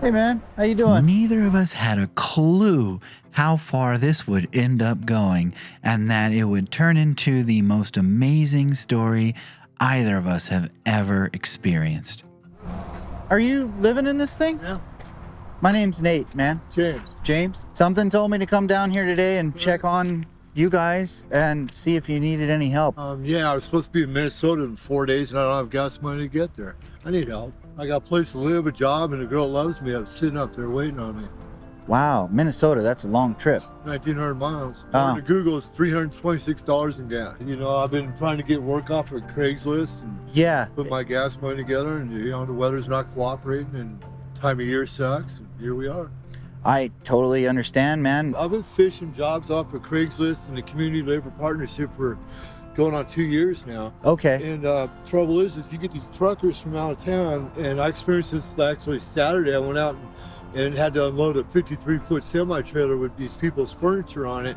Hey, man. How you doing? Neither of us had a clue how far this would end up going and that it would turn into the most amazing story either of us have ever experienced. Are you living in this thing? Yeah. My name's Nate, man. James. James. Something told me to come down here today and check on you guys and see if you needed any help. Yeah, I was supposed to be in Minnesota in 4 days and I don't have gas money to get there. I need help. I got a place to live, a job, and a girl loves me. I was sitting up there waiting on me. Wow, Minnesota, that's a long trip. 1,900 miles. Oh. According to Google, it's $326 in gas. You know, I've been trying to get work off of Craigslist and Yeah. put my gas money together, and you know, the weather's not cooperating and time of year sucks, and here we are. I totally understand, man. I've been fishing jobs off of Craigslist and the Community Labor Partnership for going on 2 years now. Okay. And trouble is you get these truckers from out of town, and I experienced this actually Saturday. I went out and had to unload a 53-foot semi-trailer with these people's furniture on it.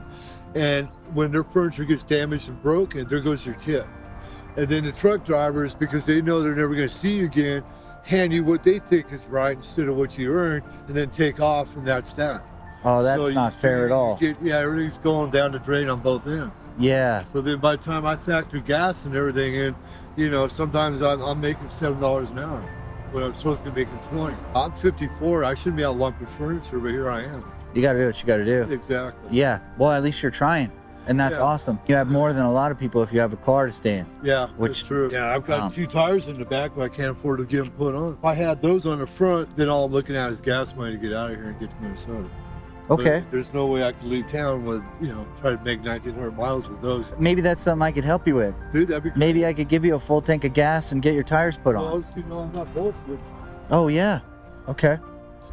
And when their furniture gets damaged and broken, there goes your tip. And then the truck drivers, because they know they're never going to see you again, hand you what they think is right instead of what you earned, and then take off, and that's that. Oh, that's So you not fair at all. yeah, everything's going down the drain on both ends. Yeah. So then by the time I factor gas and everything in, you know, sometimes I'm making $7 an hour when I'm supposed to be making 20. I'm 54. I shouldn't be out lumping furniture, but here I am. You got to do what you got to do. Exactly. Yeah. Well, at least you're trying. And that's Yeah. awesome. You have more than a lot of people if you have a car to stay in. Yeah, Which- that's true. Yeah, I've got 2 tires in the back, but I can't afford to get them put on. If I had those on the front, then all I'm looking at is gas money to get out of here and get to Minnesota. Okay. But there's no way I could leave town with, you know, try to make 1,900 miles with those. Maybe that's something I could help you with. Dude, that'd be great. Maybe I could give you a full tank of gas and get your tires put on. Well, see, no, I'm not boasting. Oh, yeah. Okay.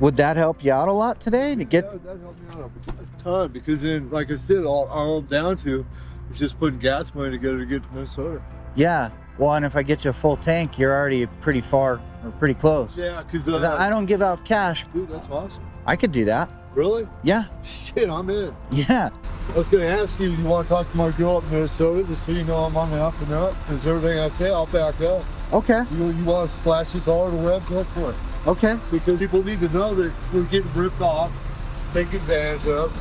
Would that help you out a lot today to get? That helped me out a ton, because then, like I said, all I'm down to is just putting gas money together to get to Minnesota. Yeah. Well, and if I get you a full tank, you're already pretty far or pretty close. Yeah, because 'Cause I don't give out cash. dude, that's awesome. I could do that. Really? Yeah. Shit, I'm in. Yeah. I was going to ask you, you want to talk to my girl up in Minnesota just so you know I'm on the up and up? Because everything I say, I'll back up. Okay. You want to splash this all over the web? Go for it. Okay. Because people need to know that we're getting ripped off, taken advantage of,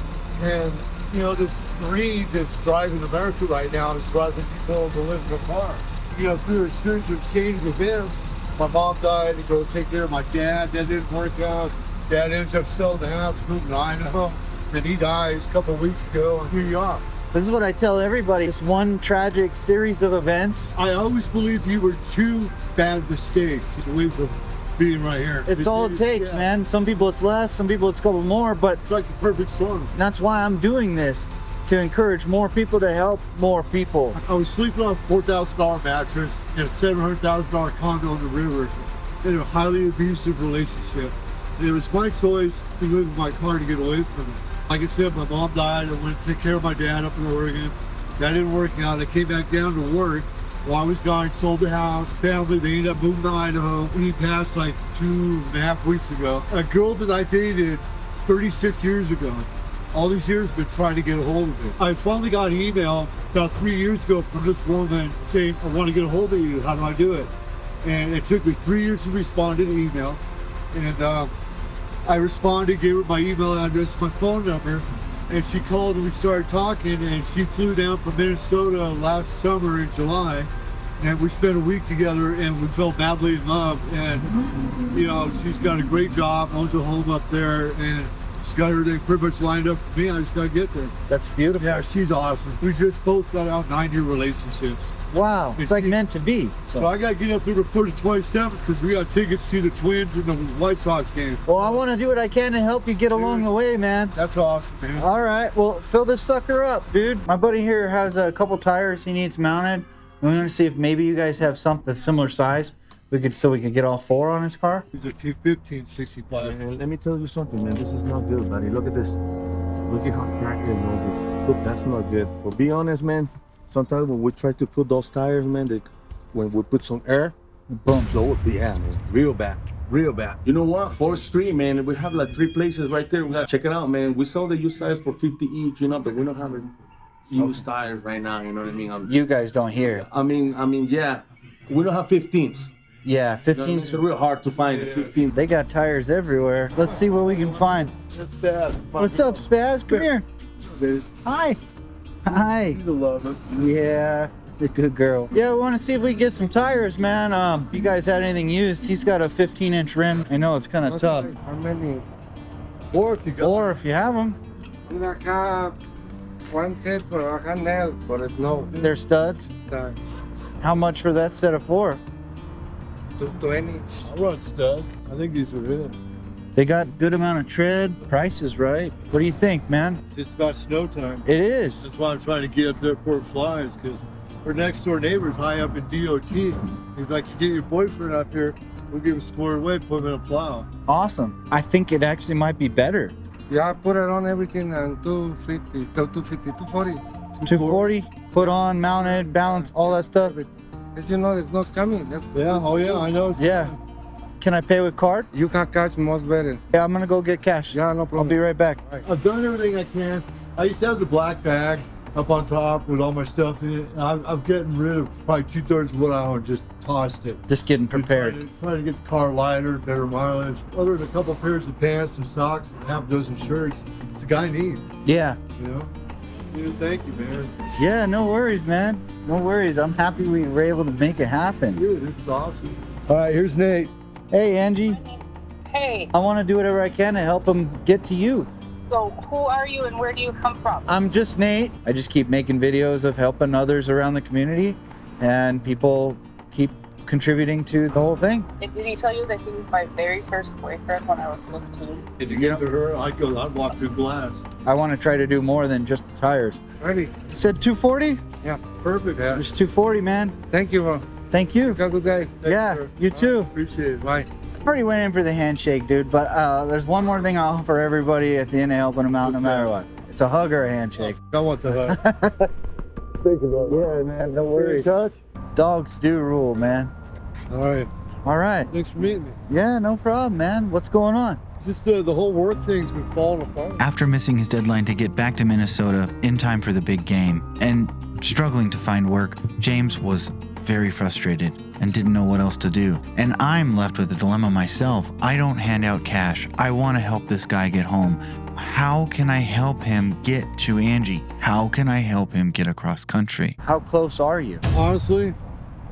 and you know, this greed that's driving America right now is driving people to live in their cars. You know, through a series of chain of events, my mom died to go take care of my dad. That didn't work out. Dad ends up selling the house, moving to Idaho. Then he dies a couple of weeks ago, and here you are. This is what I tell everybody. It's one tragic series of events. I always believed you were 2 bad mistakes away from being right here. It's all it takes, yeah. man. Some people it's less, some people it's a couple more, but It's like the perfect storm. that's why I'm doing this, to encourage more people to help more people. I was sleeping on a $4,000 mattress in a $700,000 condo on the river in a highly abusive relationship. And it was my choice to live in my car to get away from it. Like I said, my mom died. I went to take care of my dad up in Oregon. That didn't work out. I came back down to work. While I was gone, sold the house, family, they ended up moving to Idaho. He passed like 2.5 weeks ago. A girl that I dated 36 years ago. All these years been trying to get a hold of him. I finally got an email about 3 years ago from this woman saying, I want to get a hold of you. How do I do it? And it took me 3 years to respond to the email. And I responded, gave her my email address, my phone number, and she called and we started talking, and she flew down from Minnesota last summer in July, and we spent a week together and we fell madly in love. And you know, she's got a great job, owns a home up there, and she's got everything pretty much lined up for me. I just gotta get there. That's beautiful. Yeah, she's awesome. We just both got out 9-year relationships. Wow. It's like meant to be. So I gotta get up there before the 27th because we got tickets to see the Twins and the White Sox game. Well, I want to do what I can to help you get along the way, man. That's awesome, man. All right. Well, fill this sucker up, dude. My buddy here has a couple tires he needs mounted. We want to see if maybe you guys have something that's similar size. We could get all 4 on his car. These are 215/65. Man, let me tell you something, man. This is not good, buddy. Look at this. Look at how cracked is all this. Look, that's not good. For be honest, man, sometimes when we try to put those tires, man, when we put some air, Boom. blow up the air, man. Real bad. Real bad. You know what? 4th Street, man. We have like 3 places right there. We gotta check it out, man. We sell the used tires for 50 each, you know, but we don't have used tires right now. You know what I mean? You guys don't hear. I mean, yeah. We don't have 15s. Yeah, 15. It's real hard to find 15. They got tires everywhere. Let's see what we can find. That's bad. What's up, Spaz? Come here. Dude, Hi. Hi. she's a lover. Yeah, it's a good girl. Yeah, we want to see if we can get some tires, man. If you guys had anything used, he's got a 15-inch rim. I know it's kind of tough. How many? Or if you got Or if you have them, Mira acá, one set for acá nails, for snow. they're studs. Está How much for that set of 4? 220. I run studs. I think these are it. They got good amount of tread. Price is right. What do you think, man? It's just about snow time. It is. That's why I'm trying to get up there before it flies, because our next door neighbor's high up in DOT. He's like, you get your boyfriend up here, we'll give him squared away, put him in a plow. Awesome. I think it actually might be better. Yeah, I put it on everything and 250, 240. 240, put on, mounted, balance, all that stuff. As you know, it's not coming. That's, Yeah, oh yeah, I know. It's Yeah. Can I pay with card? you can catch most better. Yeah, I'm gonna go get cash. Yeah, no I'll problem. be right back. I've done everything I can. I used to have the black bag up on top with all my stuff in it. And I'm getting rid of probably 2/3 of what I own, just tossed it. Just getting prepared. Trying to get the car lighter, better mileage. Other than a couple pairs of pants and socks and half a dozen shirts, it's a guy need, Yeah. you know? Dude, thank you, man. Yeah, no worries, man. No worries. I'm happy we were able to make it happen. Dude, this is awesome. All right, here's Nate. Hey, Angie. Hey, I want to do whatever I can to help him get to you. so who are you and where do you come from? I'm just Nate. I just keep making videos of helping others around the community, and people keep contributing to the whole thing. And did he tell you that he was my very first boyfriend when I was 15? If you get to her, I'd walk through glass. I want to try to do more than just the tires. Ready? You said 240? Yeah. Perfect. Yeah. There's 240, man. Thank you, bro. Thank you. Have a good day. Thanks, Yeah, sir. you too. Appreciate it. Bye. Already went in for the handshake, dude, but there's one more thing I'll offer everybody at the end of helping them out, What's no matter that? what. It's a hug or a handshake. I want the hug. Thank you, brother. Yeah, man, no Stay in worries. touch. Dogs do rule, man. All right. All right. Thanks for meeting me. Yeah, no problem, man. What's going on? Just the whole work thing's been falling apart. After missing his deadline to get back to Minnesota in time for the big game and struggling to find work, James was very frustrated and didn't know what else to do. And I'm left with a dilemma myself. I don't hand out cash. I want to help this guy get home. How can I help him get to Angie? How can I help him get across country? How close are you? Honestly,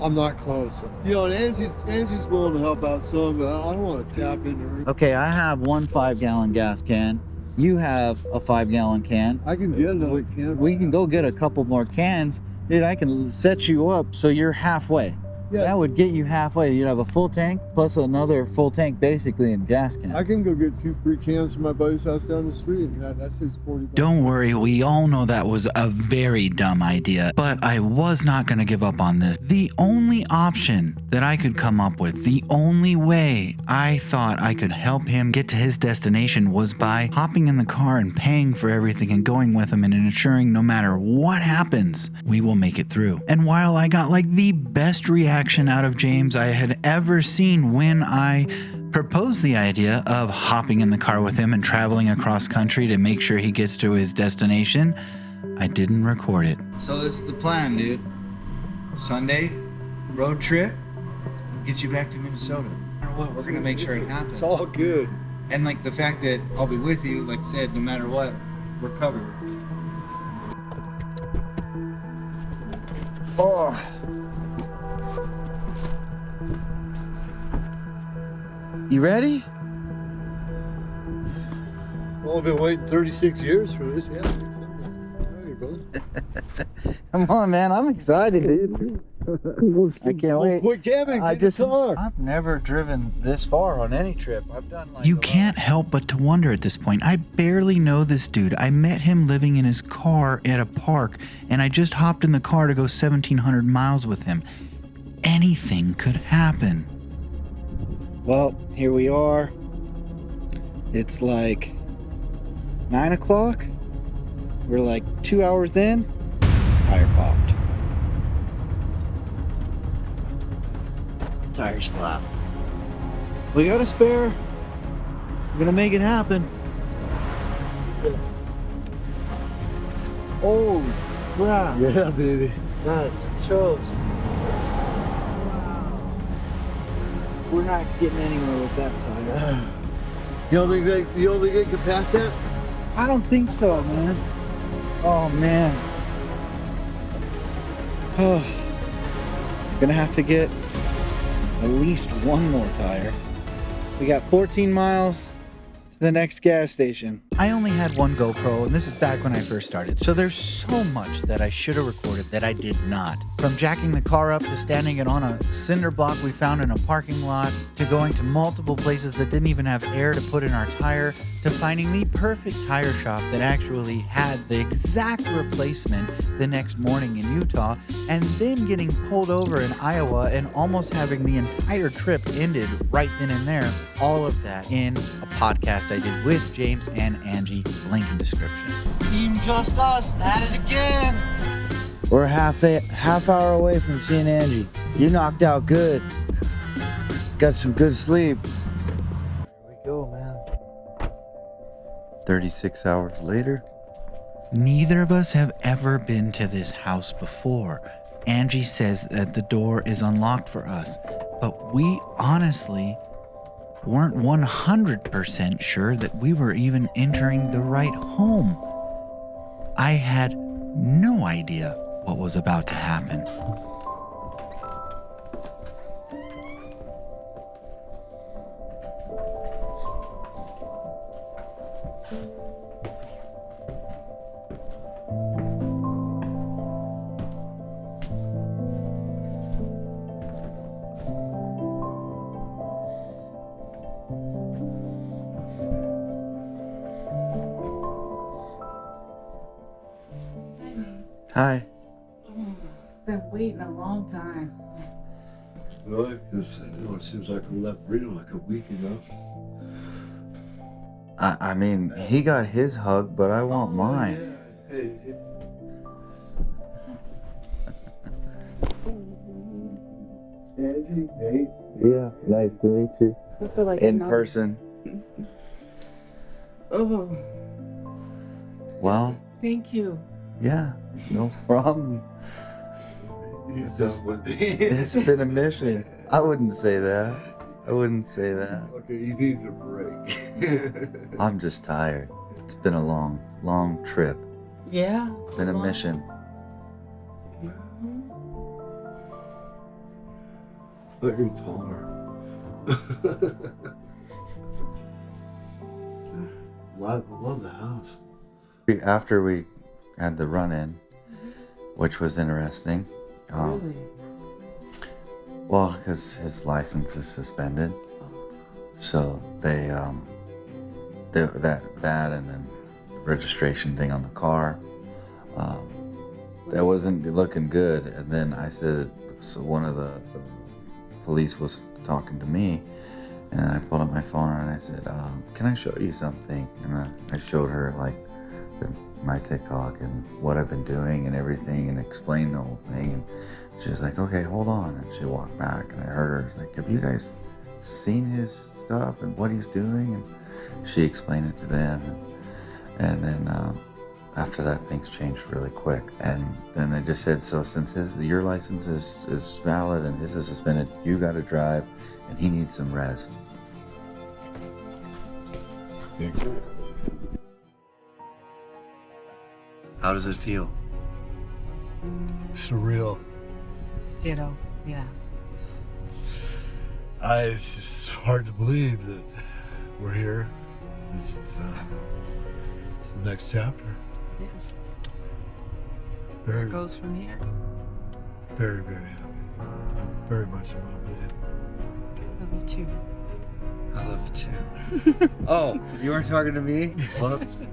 I'm not close. You know, and Angie's willing to help out some, but I don't want to tap into her. Okay, I have one 5-gallon gas can. You have a 5-gallon can. I can get another can. We can go get a couple more cans. Dude, I can set you up so you're halfway. Yeah. That would get you halfway. You'd have a full tank plus another full tank basically in gas cans. I can go get 2 free cans from my buddy's house down the street. And that's his 40 bucks. Don't worry, we all know that was a very dumb idea, but I was not going to give up on this. The only option that I could come up with, the only way I thought I could help him get to his destination was by hopping in the car and paying for everything and going with him and ensuring no matter what happens, we will make it through. And while I got like the best reaction out of James I had ever seen when I proposed the idea of hopping in the car with him and traveling across country to make sure he gets to his destination, I didn't record it. So this is the plan, dude. Sunday, road trip, get you back to Minnesota. No matter what, we're gonna make sure it happens. It's all good. And like the fact that I'll be with you, like I said, no matter what, we're covered. Oh, You ready? Well, I've been waiting 36 years for this. Yeah. All right, brother. Come on, man. I'm excited, dude. I can't wait. Quit gabbing. I Get the just, car. I've never driven this far on any trip. I've done like You a lot. can't help but to wonder at this point. I barely know this dude. I met him living in his car at a park, and I just hopped in the car to go 1,700 miles with him. Anything could happen. Well, here we are. It's like 9 o'clock. We're like 2 hours in. Tire popped. Tire's flat. We got a spare. We're gonna make it happen. Oh, crap. Yeah, baby. That's chokes. we're not getting anywhere with that tire. You don't think they can pass that? I don't think so, man. Oh, man. Oh. Gonna have to get at least one more tire. We got 14 miles to the next gas station. I only had one GoPro, and this is back when I first started, so there's so much that I should have recorded that I did not. From jacking the car up to standing it on a cinder block we found in a parking lot, to going to multiple places that didn't even have air to put in our tire, to finding the perfect tire shop that actually had the exact replacement the next morning in Utah, and then getting pulled over in Iowa and almost having the entire trip ended right then and there. All of that in a podcast I did with James and Angie, link in description. Team Just Us at it again. We're a half hour away from seeing Angie. You knocked out good. Got some good sleep. Here we go, man. 36 hours later. Neither of us have ever been to this house before. Angie says that the door is unlocked for us, but we honestly weren't 100% sure that we were even entering the right home. I had no idea what was about to happen. Hi. Been waiting a long time. Really? Because it seems like we left Reno like a week ago. I mean, he got his hug, but I want mine. Yeah. Hey. Angie, hey. Yeah, nice to meet you. I feel like In another- person. Oh, Well, thank you. yeah, no problem. He's done with me. It's been a mission. I wouldn't say that. I wouldn't say that. Okay, he needs a break. I'm just tired. It's been a long, long trip. Yeah. Been a long- mission. Mhm. But you're taller. Love the house. After we had the run-in, which was interesting. Really? Well, because his license is suspended, so they that and then the registration thing on the car, that wasn't looking good. And then I said, so one of the police was talking to me, and I pulled up my phone and I said, "Can I show you something?" And I showed her like my TikTok and what I've been doing and everything, and explained the whole thing. And she was like, "Okay, hold on." And she walked back, and I heard her like, "Have you guys seen his stuff and what he's doing?" And she explained it to them. And then after that, things changed really quick. And then they just said, "So since your license is valid and his is suspended, you got to drive, and he needs some rest." Thank you. How does it feel? Surreal. Ditto. Yeah. It's just hard to believe that we're here. This is it's the next chapter. It is. Where Very, it goes from here. very, very happy. I'm very much in love with you. Love you too. I love you too. Oh, you weren't talking to me? Whoops.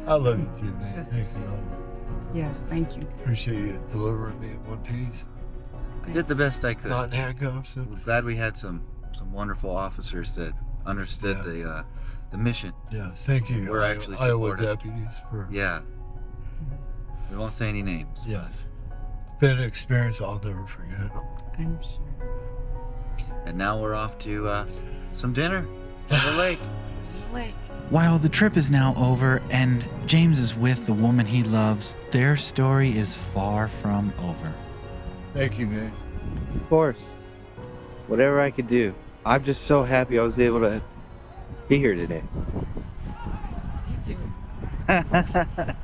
I love you too, man. Thank you. Yes, thank you. Appreciate you delivering me in one piece, I did the best I could. not in handcuffs. I'm glad we had some wonderful officers that understood Yeah. the mission. Yes, thank you. We're actually Iowa supportive. deputies for. Yeah. We won't say any names. Yes. Been an experience I'll never forget. I'm sure. And now we're off to some dinner at the lake. Lake. While the trip is now over and James is with the woman he loves, their story is far from over. Thank you, man. Of course. Whatever I could do. I'm just so happy I was able to be here today. You too.